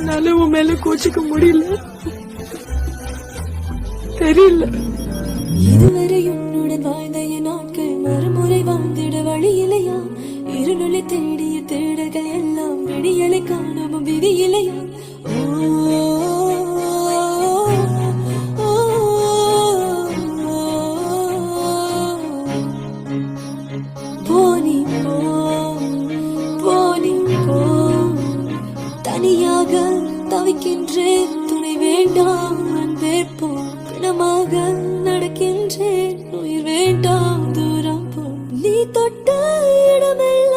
என்னால உன் மேல கோச்சிக்க முடியல. தெரியல. இதுவரை உன்னுடன் வாழ்ந்த என் நாட்கள் மறுமுறை வாழ்ந்திட வழி இல்லையா? இருநொழி தேடிய தேடல்கள் எல்லாம் விடியலை காணவும் விதி இல்லையா? போனி போ தனியாக தவிக்கின்றேன், துணை வேண்டாம் அன்பே போ. பிணமாக நடக்கின்றேன், உயிர் வேண்டாம் தூரம் போ. நீ தொட்ட இடமெல்லாம்